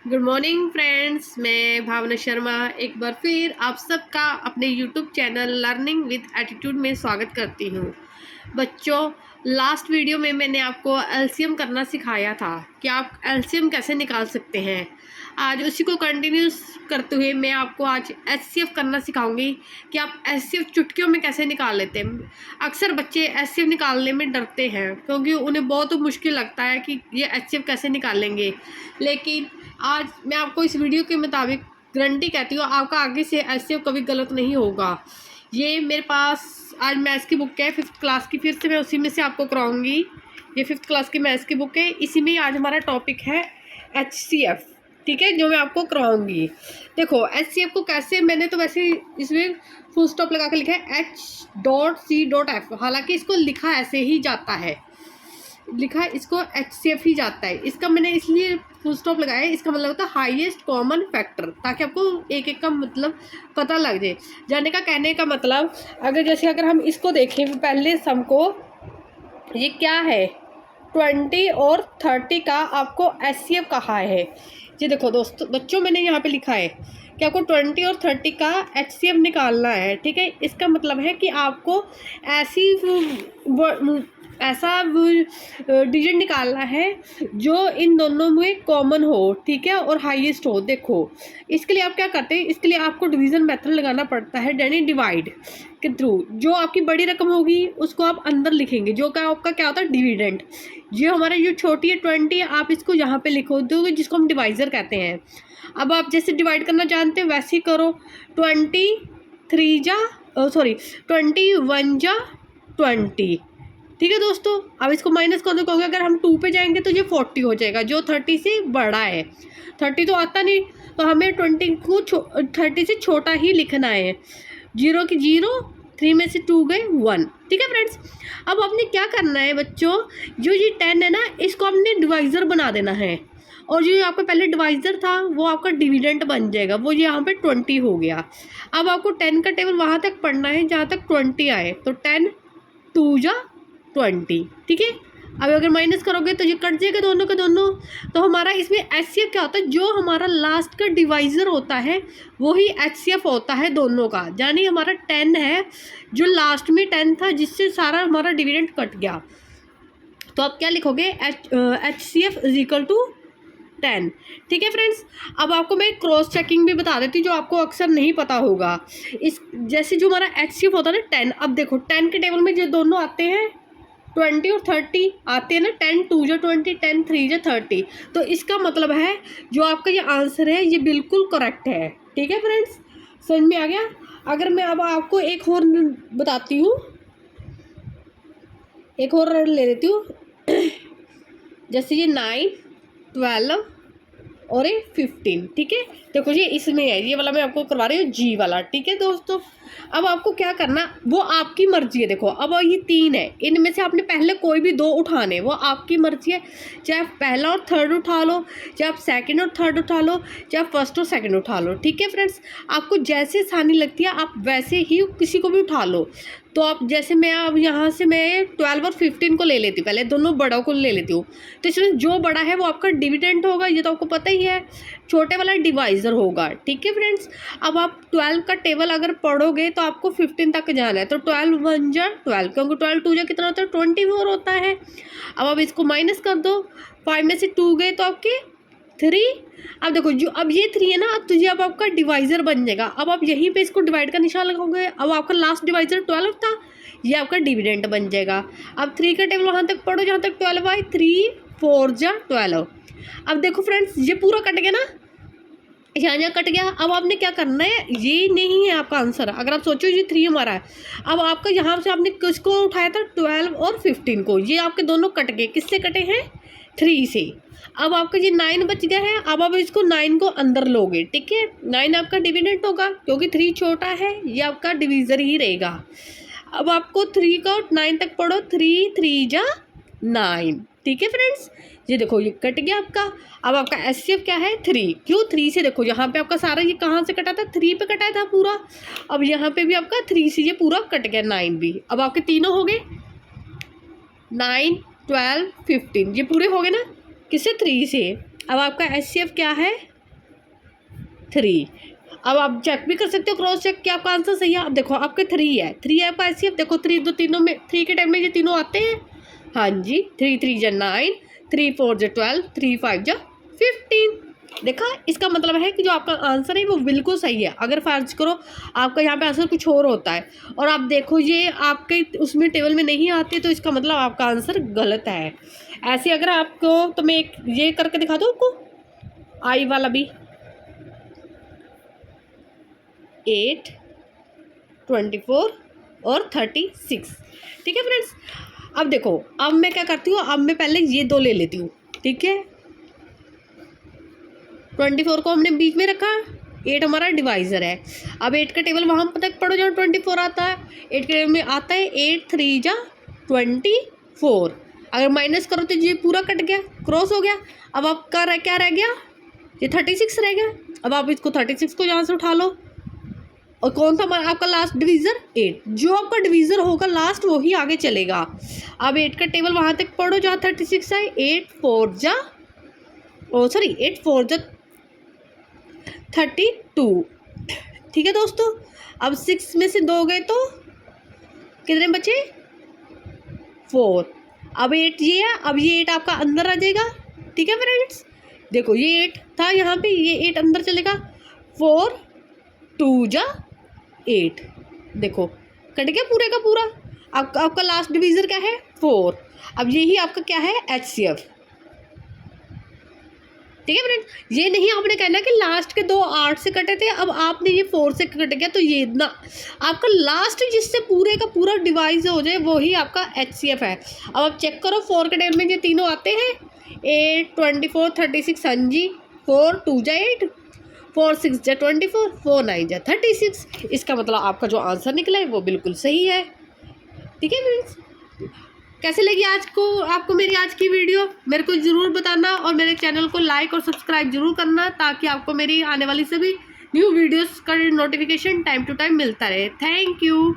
Good morning friends, मैं भावना शर्मा एक बार फिर आप सबका अपने YouTube channel learning with attitude में स्वागत करती हूँ। बच्चों, लास्ट वीडियो में मैंने आपको एलसीएम करना सिखाया था कि आप एलसीएम कैसे निकाल सकते हैं। आज उसी को कंटिन्यूस करते हुए मैं आपको आज एचसीएफ करना सिखाऊंगी कि आप एचसीएफ चुटकियों में कैसे निकाल लेते हैं। अक्सर बच्चे एचसीएफ निकालने में डरते हैं क्योंकि उन्हें बहुत मुश्किल लगता है कि ये एचसीएफ कैसे निकालेंगे, लेकिन आज मैं आपको इस वीडियो के मुताबिक गारंटी कहती हूँ आपका आगे से एचसीएफ कभी गलत नहीं होगा। ये मेरे पास आज मैथ्स की बुक है 5th क्लास की, फिर से मैं उसी में से आपको कराऊंगी। ये 5th क्लास की मैथ्स की बुक है, इसी में आज हमारा टॉपिक है एचसीएफ, ठीक है, जो मैं आपको कराऊंगी। देखो एचसीएफ को कैसे, मैंने तो वैसे इसमें फुल स्टॉप लगा के लिखा है H.C.F, हालांकि इसको लिखा ऐसे ही जाता है, लिखा इसको एचसीएफ ही जाता है। इसका मैंने इसलिए फुल स्टॉप लगाया है, इसका मतलब होता है हाईएस्ट कॉमन फैक्टर, ताकि आपको एक एक का मतलब पता लग जाए। जाने का कहने का मतलब, अगर हम इसको देखें पहले सम को, ये क्या है 20 और 30 का आपको एचसीएफ कहा है। ये देखो दोस्तों बच्चों, मैंने यहाँ पे लिखा है कि आपको 20 और 30 का एचसीएफ निकालना है, ठीक है। इसका मतलब है कि आपको ऐसा डिजिट निकालना है जो इन दोनों में कॉमन हो, ठीक है, और हाईएस्ट हो। देखो इसके लिए आप क्या करते हैं, इसके लिए आपको डिवीज़न मेथड लगाना पड़ता है, यानी डिवाइड के थ्रू। जो आपकी बड़ी रकम होगी उसको आप अंदर लिखेंगे, जो का आपका क्या होता है डिविडेंड। जो हमारे जो छोटी है 20 है, आप इसको यहाँ पे लिखो दोगे, जिसको हम डिवाइज़र कहते हैं। अब आप जैसे डिवाइड करना जानते हैं वैसे ही करो। 21 जा 20, ठीक है दोस्तों। अब इसको माइनस कर दो, क्योंकि अगर हम 2 पे जाएंगे तो ये 40 हो जाएगा, जो 30 से बड़ा है। 30 तो आता नहीं, तो हमें 20 को 30 से छोटा ही लिखना है। 0 की 0, 3 में से 2 गए 1, ठीक है फ्रेंड्स। अब आपने क्या करना है बच्चों, जो ये 10 है ना, इसको आपने डिवाइज़र बना देना है, और जो आपका पहले डिवाइज़र था वो आपका डिविडेंड बन जाएगा, वो यहाँ पे 20 हो गया। अब आपको 10 का टेबल वहाँ तक पढ़ना है जहाँ तक 20 आए, तो 10 2 जा 20, ठीक है। अब अगर माइनस करोगे तो ये कट जाएगा दोनों का दोनों। तो हमारा इसमें एचसीएफ क्या होता है, जो हमारा लास्ट का डिवाइज़र होता है वही एचसीएफ होता है दोनों का। यानी हमारा 10 है, जो लास्ट में 10 था, जिससे सारा हमारा डिविडेंड कट गया। तो आप क्या लिखोगे, एचसीएफ इज इक्वल टू 10, ठीक है फ्रेंड्स। अब आपको मैं क्रॉस चेकिंग भी बता देती हूँ, जो आपको अक्सर नहीं पता होगा। इस जैसे जो हमारा एचसीएफ होता है ना 10, अब देखो 10 के टेबल में जो दोनों आते हैं 20 और 30 आते हैं ना, 10 2 जा 20, 10 3 जा 30। तो इसका मतलब है जो आपका ये आंसर है ये बिल्कुल करेक्ट है, ठीक है फ्रेंड्स। समझ में आ गया। अगर मैं अब आपको एक और बताती हूँ, एक और ले लेती हूँ जैसे ये 9 12 और ये 15, ठीक है। देखो ये इसमें है, ये वाला मैं आपको करवा रही हूँ जी वाला, ठीक है दोस्तों। अब आपको क्या करना, वो आपकी मर्जी है। देखो अब ये 3 है, इनमें से आपने पहले कोई भी 2 उठाने, वो आपकी मर्जी है। चाहे आप पहला और थर्ड उठा लो, चाहे आप सेकंड और थर्ड उठा लो, चाहे आप फर्स्ट और सेकंड उठा लो, ठीक है फ्रेंड्स। आपको जैसे आसानी लगती है आप वैसे ही किसी को भी उठा लो। तो आप जैसे मैं अब यहाँ से मैं 12 और 15 को ले लेती हूँ, पहले दोनों बड़ों को ले लेती हूँ। तो इसमें जो बड़ा है वो आपका डिविडेंड होगा, ये तो आपको पता ही है। छोटे वाला डिवाइज़र होगा, ठीक है फ्रेंड्स। अब आप 12 का टेबल अगर पढ़ोगे तो आपको 15 तक जाना है, तो 12 1 जा 12, क्योंकि 12 2 जा कितना होता है 24 होता है। अब आप इसको माइनस कर दो, 5 में से 2 गए तो आपके 3। अब देखो जो अब ये 3 है ना, तो ये अब आपका डिवाइज़र बन जाएगा। अब आप यहीं पे इसको डिवाइड का निशान लगाओगे, अब आपका लास्ट डिवाइज़र 12 था, ये आपका डिविडेंड बन जाएगा। अब 3 का टेबल वहाँ तक पढ़ो जहाँ तक 12 आए, 3 4 जा 12। अब देखो फ्रेंड्स ये पूरा कट गया ना, यहाँ कट गया। अब आपने क्या करना है, ये नहीं है आपका आंसर। अगर आप सोचो ये 3 हमारा है, अब आपका यहाँ से आपने किसको उठाया था 12 और 15 को, ये आपके दोनों कट गए। किससे कटे हैं, 3 से। अब आपका ये 9 बच गया है, अब आप इसको 9 को अंदर लोगे, ठीक है। 9 आपका डिविडेंड होगा, क्योंकि 3 छोटा है, ये आपका डिवीज़र ही रहेगा। अब आपको 3 को 9 तक पढ़ो, 3 3 जा 9, ठीक है फ्रेंड्स। ये देखो ये कट गया आपका। अब आपका एचसीएफ क्या है 3, क्यों 3 से, देखो यहाँ पे आपका सारा ये कहाँ से कटा था, 3 पे कटा था पूरा। अब यहाँ पे भी आपका 3 से ये पूरा कट गया, 9 भी। अब आपके तीनों हो गए 9 12 15, ये पूरे हो गए ना, किससे 3 से। अब आपका एचसीएफ क्या है 3। अब आप चेक भी कर सकते हो, क्रॉस चेक कि आपका आंसर सही है। अब देखो आपके 3 है, 3 है आपका एचसीएफ। देखो 3 दो तीनों में, 3 के टाइम में ये तीनों आते हैं। हाँ जी, 3 3 जा 9, 3 4 जा 12, 3 5 जा 15। देखा, इसका मतलब है कि जो आपका आंसर है वो बिल्कुल सही है। अगर फर्ज करो आपका यहाँ पे आंसर कुछ और होता है और आप देखो ये आपके उसमें टेबल में नहीं आती, तो इसका मतलब आपका आंसर गलत है। ऐसे अगर आपको, तो मैं एक ये करके दिखा दूँ आपको, आई वाला भी, 8, 24 और 36। ठीक है फ्रेंड्स। अब देखो, अब मैं क्या करती हूँ, अब मैं पहले ये 2 ले लेती हूँ। ठीक है, 24 को हमने बीच में रखा, 8 हमारा डिवाइज़र है। अब 8 का टेबल वहाँ तक पढ़ो जहाँ 24 आता है। 8 के टेबल में आता है 8 3 जा 24। अगर माइनस करो तो ये पूरा कट गया, क्रॉस हो गया। अब आपका क्या रह गया, ये 36 रह गया। अब आप इसको 36 को यहाँ से उठा लो, और कौन सा आपका लास्ट डिवीज़र, 8। जो आपका डिवीज़र होगा लास्ट वही आगे चलेगा। अब 8 का टेबल वहाँ तक पढ़ो जहाँ 36 है। 8 4 जा 32। ठीक है दोस्तों। अब 6 में से 2 गए तो कितने बचे, 4। अब 8 ये है, अब ये 8 आपका अंदर आ जाएगा। ठीक है फ्रेंड्स, देखो ये 8 था यहाँ पे, ये 8 अंदर चलेगा। 4 2 जा 8। देखो कट गया पूरे का पूरा। आपका लास्ट डिवीज़र क्या है, 4। अब यही आपका क्या है, एचसीएफ। ठीक है फ्रेंड्स, ये नहीं आपने कहना कि लास्ट के 2 8 से कटे थे, अब आपने ये 4 से कट गया, तो ये ना आपका लास्ट जिससे पूरे का पूरा डिवाइस हो जाए वही आपका एचसीएफ है। अब आप चेक करो, 4 के टाइम में ये तीनों आते हैं, 8 24 36। हाँ जी, 4 2 जा 8, 4 6 जा 24, 4 9 जा 36। इसका मतलब आपका जो आंसर निकला है वो बिल्कुल सही है। ठीक है फ्रेंड्स, कैसे लगी आपको मेरी आज की वीडियो, मेरे को ज़रूर बताना, और मेरे चैनल को लाइक और सब्सक्राइब जरूर करना, ताकि आपको मेरी आने वाली सभी न्यू वीडियोस का नोटिफिकेशन टाइम टू टाइम मिलता रहे। Thank you.